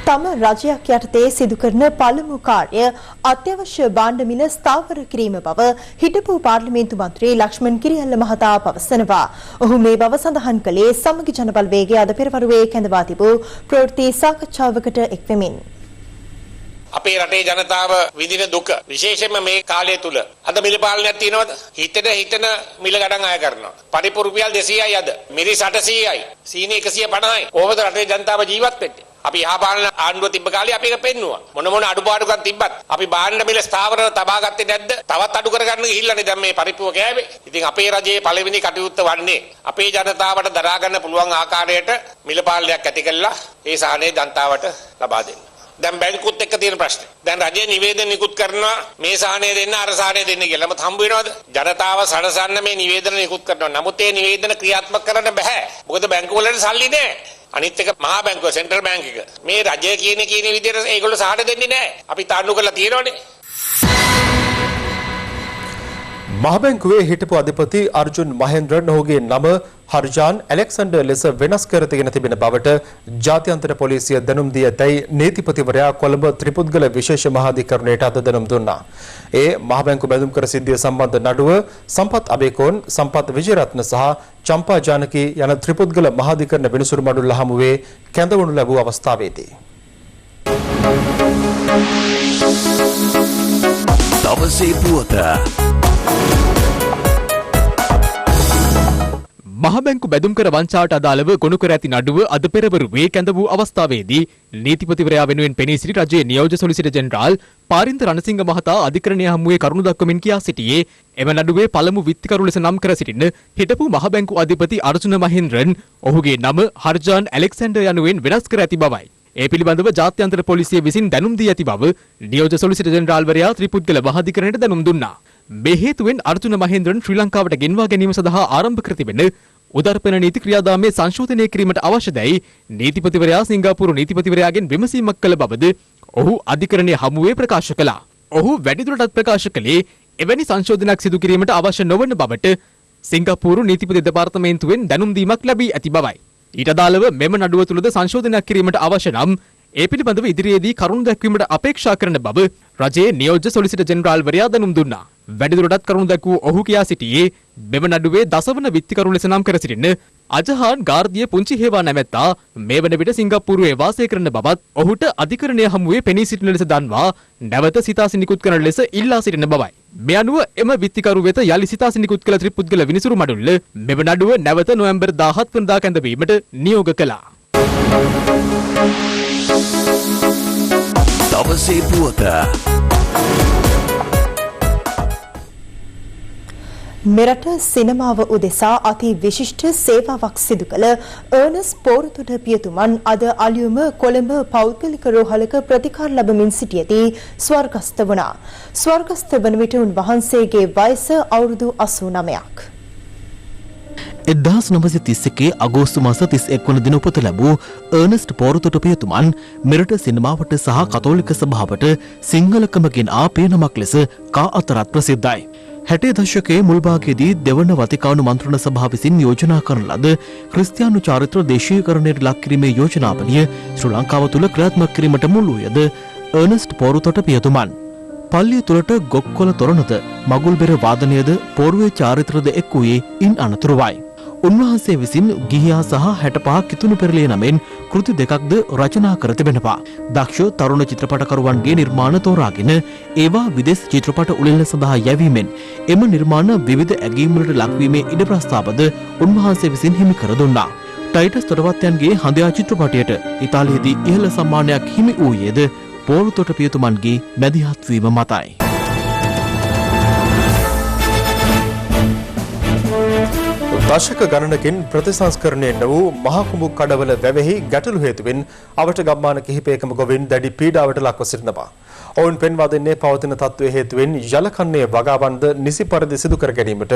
තම රජයක් යටතේ සිදු කරන පළමු කාර්ය අත්‍යවශ්‍ය භාණ්ඩ මිල ස්ථාවර කිරීම බව හිටපු පාර්ලිමේන්තු මන්ත්‍රී ලක්ෂ්මන් කිරියල්ල මහතා පවසනවා. ඔහු මේ බව සඳහන් කළේ සමගි ජන බලවේගයේ අද පෙරවරුවේ කැඳවා තිබූ ප්‍රවෘත්ති සාකච්ඡාවකට එක්වෙමින්. අපේ රටේ ජනතාව විඳින දුක විශේෂයෙන්ම මේ කාලය තුල අද මිල පාලනයක් තියෙනවද? හිතන මිල ගණන් අය කරනවා. පරිපූර්ණ රුපියල් 200යි අද. මිරිස් 800යි. සීනි 150යි. කොහොමද රටේ ජනතාව ජීවත් වෙන්නේ? අපි යහපාලන ආණ්ඩුව තිබ්බ කාලේ අපි ඒක පෙන්නුවා. මොන අඩුපාඩුකම් තිබ්බත් අපි භාණ්ඩ මිල ස්ථාවරව තබා ගත්තේ නැද්ද? තවත් අඩු කරගන්න ගිහිල්ලානේ දැන් මේ පරිප්පුව කෑවේ. ඉතින් අපේ රජයේ පළවෙනි කටයුත්ත වන්නේ අපේ ජනතාවට දරා ගන්න පුළුවන් ආකාරයට මිල පාලනයක් ඇති කළා ඒ සාහනේ ජනතාවට ලබා දෙන්න. දැන් බැංකුත් එක්ක තියෙන ප්‍රශ්නේ. දැන් රජයේ නිවේදන නිකුත් කරනවා මේ සාහනේ දෙන්න අර සාහනේ දෙන්න කියලා. නමුත් හම්බ වෙනවද? ජනතාව සනසන්න මේ නිවේදන නිකුත් කරනවා. නමුත් ඒ නිවේදන ක්‍රියාත්මක කරන්න බෑ. මොකද බැංකු වලට සල්ලි නැහැ. අනිත් එක මහා බැංකුව සෙන්ට්‍රල් බැංක් එක. මේ රජය කියන විදිහට ඒගොල්ලෝ සාහන දෙන්නේ නැහැ. අපි තාන්නු කරලා තියෙනවනේ. මහ බැංකුවේ හිටපු අධිපති අර්ජුන් මහේන්ද්‍රන් ඔහුගේ නම හර්ජාන් ඇලෙක්සැන්ඩර් ලෙස වෙනස් කර තිබෙන බවට ජාත්‍යන්තර පොලිසිය දැනුම් දී ඇතැයි නීතිපතිවරයා කොළඹ ත්‍රිපුද්ගල විශේෂ මහාධිකරණයට අද දැනුම් දුන්නා. ඒ මහ බැංකු බැඳුම් කර සිද්ධිය සම්බන්ධ නඩුව සම්පත් අබේකෝන්, සම්පත් විජේරත්න සහ චම්පා ජානකී යන ත්‍රිපුද්ගල මහාධිකරණ විනිසුරු මඩුල්ල හමුවේ කැඳවනු ලැබූ අවස්ථාවේදී දවසේ පුවත මහබැංකු බැදුම් කර වංචාවට අදාළව ගොනු කර ඇති නඩුව අද පෙරවරුවේ කැඳ වූ අවස්ථාවේදී නීතිපතිවරයා වෙනුවෙන් පෙනී සිටි රජයේ නියෝජ්‍ය සොලිසිටර් ජෙනරාල් පාරින්ත රණසිංහ මහතා අධිකරණය හමුවේ කරුණු දක්වමින් කියා සිටියේ එම නඩුවේ පළමු විත්තිකරු ලෙස නම් කර සිටින හිටපු මහබැංකු අධිපති අර්ජුන මහේන්ද්‍රන් ඔහුගේ නම හර්ජාන් ඇලෙක්සැන්ඩර් යනුවෙන් වෙනස් කර ඇති බවයි. ඒ පිළිබඳව ජාත්‍යන්තර පොලිසිය විසින් දැනුම් දී ඇති බව නියෝජ්‍ය සොලිසිටර් ජෙනරාල්වරයා ත්‍රිපුද්ගල මහාධිකරණයට දැනුම් දුන්නා. මේ හේතුවෙන් අර්ජුන මහේන්ද්‍රන් ශ්‍රී ලංකාවට ගෙන්වා ගැනීම සඳහා ආරම්භ කර තිබෙන උදර්පන නීති ක්‍රියාදාමයේ සංශෝධනය කිරීමට අවශ්‍යදයි නීතිපතිවරයා සිංගප්පූරු නීතිපතිවරයාගෙන් විමසීමක් කළ බවද ඔහු අධිකරණයේ හමුවේ ප්‍රකාශ කළා. ඔහු වැඩිදුරටත් ප්‍රකාශ කළේ එවැනි සංශෝධනයක් සිදු කිරීමට අවශ්‍ය නොවන බවට සිංගප්පූරු නීතිපති දෙපාර්තමේන්තුවෙන් දැනුම් දීමක් ලැබී ඇති බවයි. ඊට අදාළව මෙම නඩුව තුළද සංශෝධනයක් කිරීමට අවශ්‍ය නම් ඒ පිළිබඳව ඉදිරියේදී කරුණු දැක්වීමට අපේක්ෂා කරන බව රජයේ නියෝජ්‍ය සොලිසිටර් ජෙනරාල්වරයා දැනුම් දුන්නා. වැඩිදුරටත් කරුණු දැක්වූ ඔහු කියා සිටියේ මෙම නඩුවේ දසවන විත්තිකරු ලෙස නම් කර සිටින අජහාන් ගාර්දිය පුංචි හේවා නැමැත්තා මේ වන විට සිංගප්පූරුවේ වාසය කරන බවත් ඔහුට අධිකරණය හමුවේ පෙනී සිටින ලෙස දන්වා නැවත සිතාසි නිකුත් කරන ලෙස ඉල්ලා සිටින බවයි. මේ අනුව එම විත්තිකරු වෙත යලි සිතාසි නිකුත් කළ ත්‍රිපුද්ගල විනිසුරු මඩුල්ල මෙම නඩුව නැවත නොවැම්බර් 17 වනදා කැඳවීමට නියෝග කළා. දවසේ පුවත මෙරට සිනමාව උදෙසා අති විශිෂ්ට සේවාවක් සිදු කළ අර්නස් පෝරතොට පියතුමන් අද අලියුම කොළඹ පෞද්ගලික රෝහලක ප්‍රතිකාර ලැබමින් සිටියදී ස්වර්ගස්ථ වුණා. ස්වර්ගස්ථ වන විට උන්වහන්සේගේ වයස අවුරුදු 89ක්. 1931 අගෝස්තු මාස 31 වන දින උපත ලැබූ අර්නස්ට් පෝරතොට පියතුමන් මෙරට සිනමාවට සහ කතෝලික සභාවට සිංහලකමකින් ආ පේනමක් ලෙස කා අතරත් ප්‍රසිද්ධයි. 60 දශකයේ මුල් භාගයේදී දෙවන වතිකානු මන්ත්‍රණ සභාව විසින් යෝජනා කරන ලද ක්‍රිස්තියානු චාරිත්‍ර දේශීයකරණයට ලක් කිරීමේ යෝජනාවලිය ශ්‍රී ලංකාව තුළ ක්‍රියාත්මක කිරීමට මුල් වූයද අර්නස්ට් පෝරතොට පියතුමන්. පල්ලිය තුළට ගොක්කොල තොරණද මගුල් බෙර වාදනයද පෝරුවේ චාරිත්‍රද එක් වූයේ ඉන් අනතුරුවයි. උන්වහන්සේ විසින් ගිහියා සහ 65 කිතුණු පෙරළිය නමෙන් කෘති දෙකක්ද රචනා කර තිබෙනවා. දක්ෂ තරුණ චිත්‍රපටකරුවන්ගේ නිර්මාණ තෝරාගෙන ඒවා විදේශ චිත්‍රපට උළෙල සඳහා යැවීමෙන් එම නිර්මාණ විවිධ ඇගීම්වලට ලක්වීමේ ඉඩ ප්‍රස්තාවද උන්වහන්සේ විසින් හිමි කර දුන්නා. ටයිටස් තොටවත්යන්ගේ හඳයා චිත්‍රපටයට ඉතාලියේදී ඉහළ සම්මානයක් හිමි වූයේද පෝරතොට පියතුමන්ගේ මැදිහත් වීම මතයි. දශක ගණනකින් ප්‍රතිසංස්කරණය වූ මහා කුඹුක් කඩවල වැවෙහි ගැටලු හේතුවෙන් අවට ගම්මාන කිහිපයකම ගොවින් දැඩි පීඩාවට ලක්ව සිටිනවා. ඔවුන් පෙන්වා දෙන්නේ පවතින තත්ත්වයේ හේතුවෙන් යලකන්නේ වගාවන්ද නිසි පරිදි සිදු කර ගැනීමට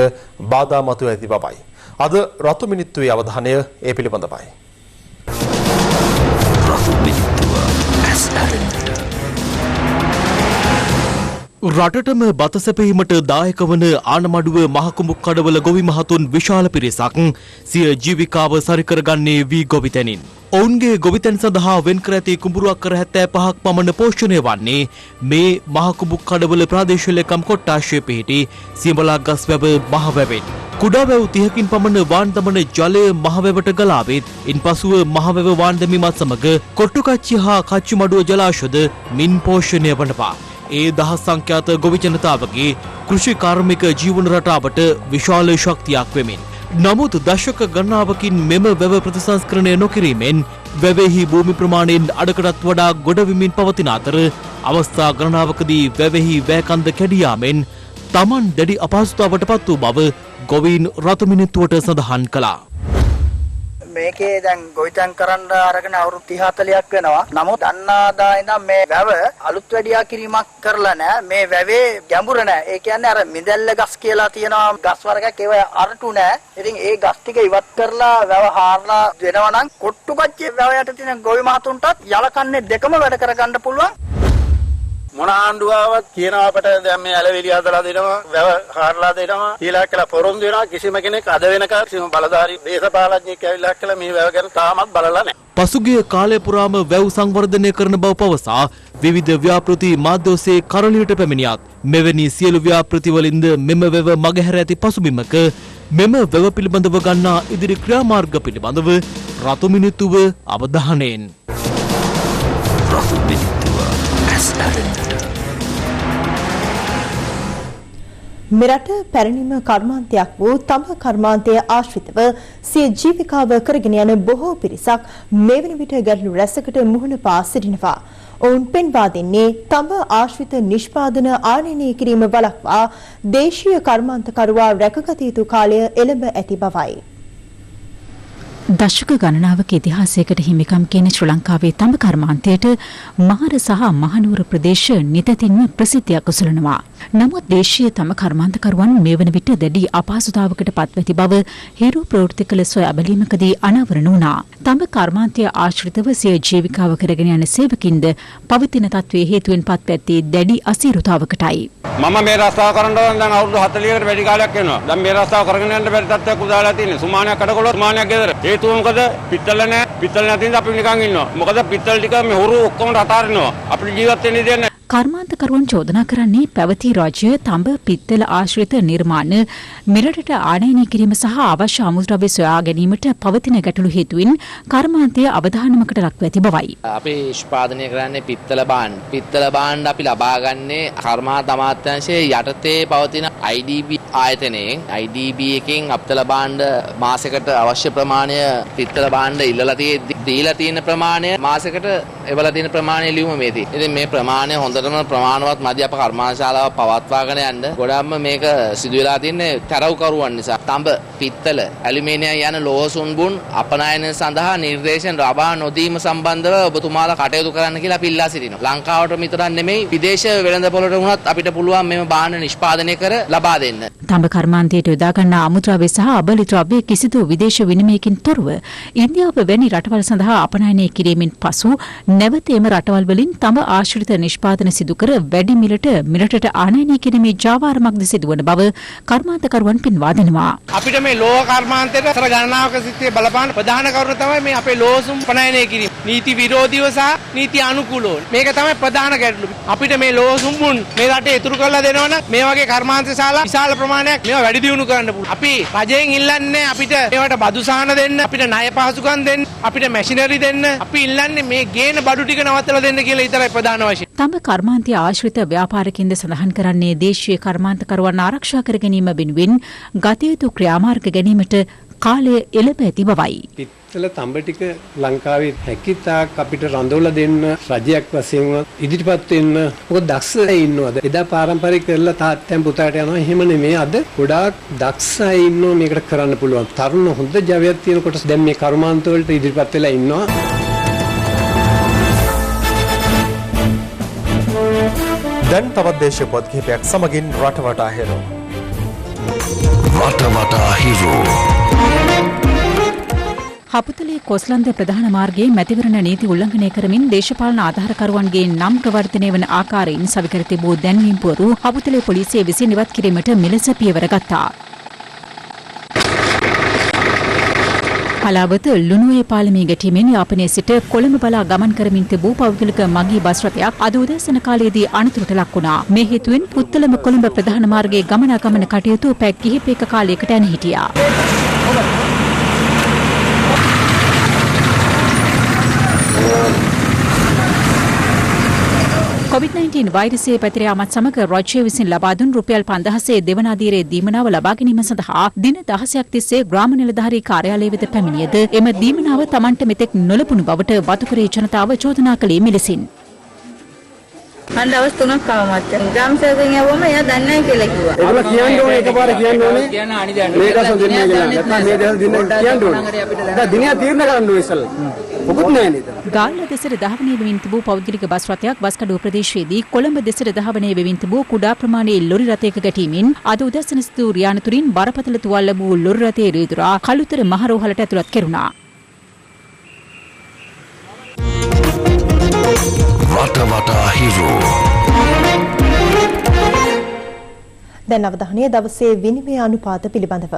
බාධා මතුව ඇති බවයි. අද රතු මිනිත්තුවේ අවධානය ඒ පිළිබඳවයි. රටටම බත සැපීමට දායක වන ආනමඩුව මහකුඹුක් කඩවල ගොවි මහතුන් විශාල පිරිසක් සිය ජීවිකාව සරිකරගන්නේ වී ගොවිතැනින්. ඔවුන්ගේ ගොවිතැන් සඳහා වෙන් කර ඇති කුඹුරු අක්කර 75ක් පමණ පෝෂණය වන්නේ මේ මහකුඹුක් කඩවල ප්‍රාදේශීය ලේකම් කොට්ටාශයේ පිහිටි සියඹලා ගස්වැව මහවැවෙන්. කුඩා වැව් 30කින් පමණ වාන් දමන ජලය මහවැවට ගලාවෙත් ඉන්පසුව මහවැව වාන් දැමීමත් සමග කොට්ටුකච්චි හා කච්චිමඩුව ජලාශද මින් පෝෂණය වනවා. ඒ දහස් සංඛ්‍යාත ගොවි ජනතාවගේ කෘෂි කාර්මික ජීවන රටාවට විශාල ශක්තියක් වෙමින්. නමුත් දශක ගණනාවකින් මෙම වැව ප්‍රතිසංස්කරණය නොකිරීමෙන් වැවෙහි භූමි ප්‍රමාණයෙන් අඩකටත් වඩා ගොඩවිමින් පවතින අතර අවස්ථා ගණනාවකදී වැවෙහි වැකන්ද කැඩියාමෙන් තමන් දැඩි අපහසුතාවට පත් වූ බව ගොවීන් රතු මිනිත්තුවට සඳහන් කළා. මේකේ දැන් ගොවිතැන් කරන්න අරගෙන අවුරුදු 30-40ක් වෙනවා. නමුත් අන්නාදා ඉඳන් මේ වැව අලුත් වැඩියා කිරීමක් කරලා නැහැ. මේ වැවේ ගැඹුර නැහැ. ඒ කියන්නේ අර මිදැල්ල ගස් කියලා තියෙනවා ගස් වර්ගයක් ඒව අරටු නැහැ. ඉතින් ඒ ගස් ටික ඉවත් කරලා වැව හාරලා දෙනවා නම් කොට්ටුකච්චි වැව යට තියෙන ගොවි මහතුන්ටත් යලකන්නේ දෙකම වැඩ කරගන්න පුළුවන්. මොන ආණ්ඩුවාවත් කියනවා අපට දැන් මේ ඇලවිලි හදලා දෙනවා වැව හාරලා දෙනවා කියලා කියලා පොරොන්දු වෙනවා. කිසිම කෙනෙක් අද වෙනකන් කිසිම බලධාරී දේශපාලඥයෙක් ඇවිල්ලා කියලා මේ වැව ගැන තාමත් බලලා නැහැ. පසුගිය කාලය පුරාම වැව් සංවර්ධනය කරන බව පවසා විවිධ ව්‍යාපෘති මාධ්‍ය ඔස්සේ කරලියට පැමිණියත් මෙවැනි සියලු ව්‍යාපෘතිවලින්ද මෙම වැව මගහැර ඇති පසුබිමක මෙම වැව පිළිබඳව ගන්නා ඉදිරි ක්‍රියාමාර්ග පිළිබඳව රතු මිනිත්තුව අවධානයෙන්. මෙරට පැරණිම කර්මාන්තයක් වූ තම කර්මාන්තය ආශ්‍රිතව සිය ජීවිකාව කරගෙන යන බොහෝ පිරිසක් මේ වන විට ගැටලු රැසකට මුහුණ පා සිටිනවා. ඔවුන් පෙන්වා දෙන්නේ තම ආශ්‍රිත නිෂ්පාදන ආනයනය කිරීම වළක්වා දේශීය කර්මාන්තකරුවා රැකගත යුතු කාලය එළඹ ඇති බවයි. දශක ගණනාවක ඉතිහාසයකට හිමිකම් කියන ශ්‍රී ලංකාවේ තම කර්මාන්තයට මහර සහ මහනුවර ප්‍රදේශ නිතතින්ම ප්‍රසිද්ධියක් උසලනවා. නමුත් දේශීය තම කර්මාන්තකරුවන් මේ වන විට දැඩි අපහසුතාවකට පත්ව ඇති බව හේරු ප්‍රවෘත්ති කළ සොයා බැලීමකදී අනාවරණ වුණා. තම කර්මාන්තය ආශ්‍රිතව සිය ජීවිකාව කරගෙන යන සේවකින්ද පවතින තත්ත්වයේ හේතුවෙන් පත්ව ඇත්තේ දැඩි අසීරුතාවකටයි. මම මේ රස්තාව කරන්න ඕන දැන් අවුරුදු 40කට වැඩි කාලයක් වෙනවා. දැන් මේ රස්තාව කරගෙන යන්න බැරි තත්ත්වයක් උදාලා තියෙනවා. සුමානයක් කඩකොළ සුමානයක් ගෙදර. හේතුව මොකද? පිත්තල නැහැ. පිත්තල නැති නිසා අපි නිකන් ඉන්නවා. මොකද පිත්තල ටික මේ හොරු ඔක්කොම අතාරිනවා. අපිට ජීවත් වෙන්න දෙන්නේ. කර්මාන්තකරුවන් චෝදනා කරන්නේ පැවති රාජ්‍ය තඹ පිත්තල ආශ්‍රිත නිර්මාණ මෙරටට ආනයනය කිරීම සහ අවශ්‍ය අමුද්‍රව්‍ය සොයා ගැනීමට පවතින ගැටලු හේතුවෙන් කර්මාන්තය අවධානමකට ලක්ව ඇති බවයි. අපි නිෂ්පාදනය කරන්නේ පිත්තල භාණ්ඩ. පිත්තල භාණ්ඩ අපි ලබාගන්නේ කර්මාන්ත අමාත්‍යාංශයේ යටතේ පවතින IDB ආයතනයෙන්. IDB එකෙන් අපතල භාණ්ඩ මාසයකට අවශ්‍ය ප්‍රමාණය පිත්තල භාණ්ඩ ඉල්ලලා දීලා තියෙන ප්‍රමාණය මාසයකට එවලා තියෙන ප්‍රමාණය ලියුම මේ තියෙන්නේ. ඉතින් මේ ප්‍රමාණය හොඳටම ප්‍රමාණවත් මදි අප කර්මාන්තශාලාව පවත්වාගෙන යන්න. ගොඩක්ම මේක සිදු වෙලා තින්නේ තරව්කරුවන් නිසා. තඹ, පිත්තල, ඇලුමිනියම් යන ලෝහසුන් බුන් අපනයන සඳහා නිර්දේශන ලබා නොදීම සම්බන්ධව ඔබතුමාලා කටයුතු කරන්න කියලා අපි ඉල්ලා සිටිනවා. ලංකාවට විතරක් නෙමෙයි විදේශ වෙළඳපොළට වුණත් අපිට පුළුවන් මෙම භාණ්ඩ නිෂ්පාදනය කර ලබා දෙන්න. තඹ කර්මාන්තයට යොදා ගන්නා අමුද්‍රව්‍ය සහ අබලි ද්‍රව්‍ය කිසිදු විදේශ විනිමයකින් තොරව ඉන්දියාව වැනි රටවල් සඳහා අපනයනය කිරීමෙන් පසු නැවත එම රටවල් වලින් තඹ ආශ්‍රිත නිෂ්පාදන සිදු කර වැඩි මිලට මිලටට ආනයනය කිරීමේ ජාවාරමක්ද සිදුවන බව කර්මාන්තකරුවන් පෙන්වා දෙනවා. අපිට මේ ලෝහ කර්මාන්තයට අතර ගණනාවක සිටේ බලපාන ප්‍රධාන කරුණ තමයි මේ අපේ ලෝහසුම් පනයනය කිරීම. නීති විරෝධීව සහ නීති අනුකූලව. මේක තමයි ප්‍රධාන ගැටලුව. අපිට මේ ලෝහසුම් බුන් මේ රටේ ඉතුරු කරලා දෙනවනම් මේ වගේ කර්මාන්තශාලා විශාල ප්‍රමාණයක් මේවා වැඩි දියුණු කරන්න පුළුවන්. අපි රජයෙන් ඉල්ලන්නේ අපිට මේවට බදු සහන දෙන්න, අපිට ණය පහසුකම් දෙන්න, අපිට මැෂිනරි දෙන්න. අපි ඉල්ලන්නේ මේ ගේන බඩු ටික නවත්තලා දෙන්න කියලා විතරයි ප්‍රධාන වශයෙන්. තඹ කර්මාන්තය ආශ්‍රිත ව්‍යාපාරිකින්ද සඳහන් කරන්නේ දේශීය කර්මාන්තකරුවන් ආරක්ෂා කර ගැනීම වෙනුවෙන් ගත යුතු ක්‍රියාමාර්ග ගැනීමට කාලය එළඹ ඇති බවයි. පිත්තල තඹ ටික ලංකාවේ හැකිතාක් අපිට රඳවලා දෙන්න රජයක් වශයෙන් ඉදිරිපත් වෙන්න මොකද දක්ෂ අය ඉන්නවද? එදා පාරම්පරික කරලා තාත්තයන් පුතාට යනවා. එහෙම නෙමෙයි අද ගොඩාක් දක්ෂ අය ඉන්නවා මේකට කරන්න පුළුවන්. තරුණ හොඳ ජවයක් තියෙන කොටස දැන් මේ කර්මාන්ත වලට ඉදිරිපත් වෙලා ඉන්නවා. දැන් තවත් දේශීය පොත් කිහිපයක් සමගින් රටවටා හිරු. රටවටා හිරු. හපුතලේ කොස්ලන්ද ප්‍රධාන මාර්ගයේ මැතිවරණ නීති උල්ලංඝනය කරමින් දේශපාලන ආධාරකරුවන්ගේ නම් ප්‍රවර්ධනය වන ආකාරයෙන් සවිකර තිබූ දැන්වීම් පුවරු හපුතලේ පොලිසිය විසින් ඉවත් කිරීමට මෙලෙස පියවර ගත්තා. හලාවත ලුණුවේ පාලමේ ගැටීමෙන් යාපනයේ සිට කොළඹ බලා ගමන් කරමින් තිබූ පෞද්ගලික මගී බස් රථයක් අද උදෑසන කාලයේදී අනතුරට ලක් වුණා. මේ හේතුවෙන් පුත්තලම කොළඹ ප්‍රධාන මාර්ගයේ ගමනාගමන කටයුතු පැය කිහිපයක කාලයකට යන හිටියා. COVID-19 වෛරසයේ පැතිර යාමත් සමග රජය විසින් ලබා දුන් රුපියල් 5000 දෙවන අදියරේ දීමනාව ලබා ගැනීම සඳහා දින 16ක් තිස්සේ ග්‍රාම නිලධාරී කාර්යාලය වෙත පැමිණියද එම දීමනාව Tamanට මෙතෙක් නොලබුණු බවට වතුකරේ ජනතාව චෝදනා කළේ මෙලෙසින්. මම දවස් 3ක් ආවමත් ග්‍රාම සේවකයන් යවම එයා දන්නේ නැහැ කියලා කිව්වා. ඒක කියන්න ඕනේ එකපාර කියන්න ඕනේ. මේක සොදින්නේ කියලා. නැත්නම් මේ දවස් දින කියන්න ඕනේ. දැන් දිනය තීරණය කරන්න ඕනේ ඉස්සෙල්ලා. මොකුත් නැහැ නේද? ගාල්ල දෙසට ධාවනය වෙමින් තිබූ පෞද්ගලික බස් රථයක් බස්කඩුව ප්‍රදේශයේදී කොළඹ දෙසට ධාවනය වෙමින් තිබූ කුඩා ප්‍රමාණයේ ලොරි රථයක ගැටීමෙන් අද උදැසන සිදු රියානතුරින් බරපතල තුවාල ලැබූ ලොරි රථයේ රියදුරා කළුතර මහරෝහලට ඇතුළත් කෙරුණා. වටා හිරෝ. දැන් අවධානය දවසේ විනිමය අනුපාත පිළිබඳව.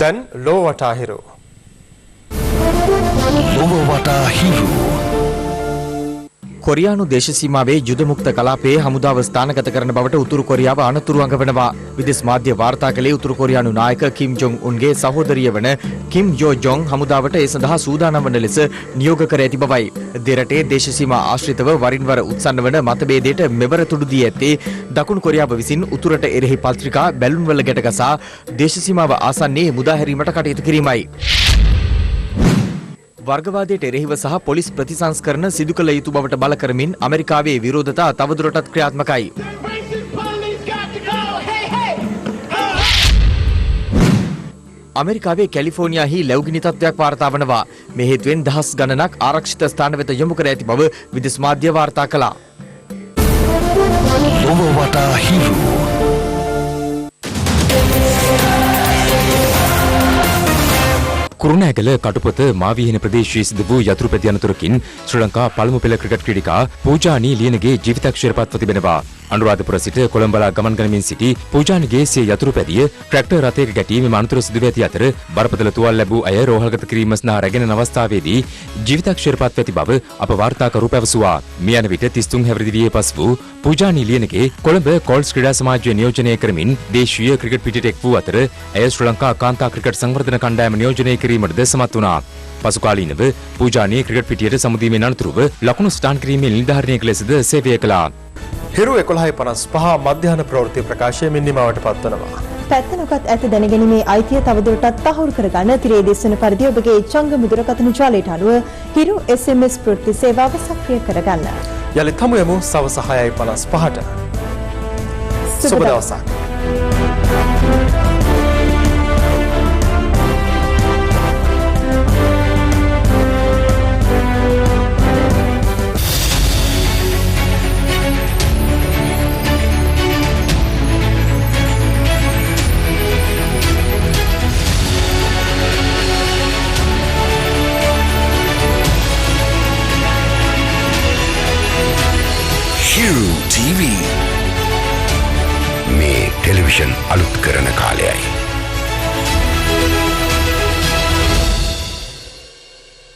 දැන් ලෝ වටා හිරෝ. කොරියානු දේශ සීමාවේ යුද මුක්ත කලාපයේ හමුදාව ස්ථානගත කරන බවට උතුරු කොරියාව අනතුරු අඟවනවා. විදේශ මාධ්‍ය වාර්තා කළේ උතුරු කොරියානු නායක කිම් ජොන් උන්ගේ සහෝදරිය වන කිම් යෝ ජොන් හමුදාවට ඒ සඳහා සූදානම් වන ලෙස නියෝග කර ඇති බවයි. දෙරටේ දේශ සීමා ආශ්‍රිතව වරින් වර උත්සන්න වන මතභේදයට මෙවර තුඩු දී ඇත්තේ දකුණු කොරියාව විසින් උතුරට එරෙහි පත්‍රිකා බැලුන් වල ගැට ගසා දේශ සීමාව ආසන්නයේ මුදා හැරීමට කටයුතු කිරීමයි. වර්ගවාදයට එරෙහිව සහ පොලිස් ප්‍රතිසංස්කරණ සිදු කළ යුතු බවට බල කරමින් ඇමරිකාවේ විරෝධතා තවදුරටත් ක්‍රියාත්මකයි. ඇමරිකාවේ කැලිෆෝනියාහි ලැබුගිනි තත්ත්වයක් වාර්තා වනවා. මේ හේතුවෙන් දහස් ගණනක් ආරක්ෂිත ස්ථාන වෙත යොමු කර ඇති බව විදේශ මාධ්‍ය වාර්තා කළා. කුරුණෑගල කටුපොත මාවිහින ප්‍රදේශයේ සිදු වූ යතුරු පැදිය අනතුරකින් ශ්‍රී ලංකා පළමු පෙළ ක්‍රිකට් ක්‍රීඩිකා පූජානි ලියනගේ ජීවිතක්ෂරපත්ව තිබෙනවා. අනුරාධපුර සිට කොළඹලා ගමන් කරමින් සිටි පූජානිගේ සිය යතුරු පැදිය ට්‍රැක්ටර් රථයක ගැටී මෙම අනතුර සිදු වී ඇති අතර බරපතල තුවාල ලැබූ අය රෝහල්ගත කිරීම සඳහා රැගෙන අවස්ථාවේදී ජීවිතක්ෂරපත්ව ඇති බව අප වාර්තාකරු පැවසුවා. මේ යන විට 33 හැවිරිදි වියේ පසු වූ පූජානි ලියනගේ කොළඹ කෝල්ස් ක්‍රීඩා සමාජය නියෝජනය කරමින් දේශීය ක්‍රිකට් පිටියට එක් වූ අතර ඇය ශ්‍රී ලංකා කාන්තා ක්‍රිකට් සංවර්ධන කණ්ඩායම නියෝජනය කිරීමටද සමත් වුණා. පසුකාලීනව පූජානි ක්‍රිකට් පිටියට සමුදීමෙන් අනතුරුව ලකුණු ස්ථාන කිරීමේ නිලධාරිණියක ලෙසද සේවය කළා. හිරු 11:55 මධ්‍යහන ප්‍රවෘත්ති ප්‍රකාශයෙන් නිමවට පත්වනවා. පැත්තනොකත් ඇත දැනගැනීමේ අයිතිය තවදුරටත් තහවුරු කරගන්න තිරේ දෙස්වන පරිදි ඔබගේ ජංගම දුරකථන ජාලයට අනුව හිරු SMS ප්‍රවෘත්ති සේවාව සක්‍රිය කරගන්න. යලිත් හමු යමු සවස 6:55ට. සුබ දවසක්. Hiru TV මේ ටෙලිවිෂන් අලුත් කරන කාලයයි.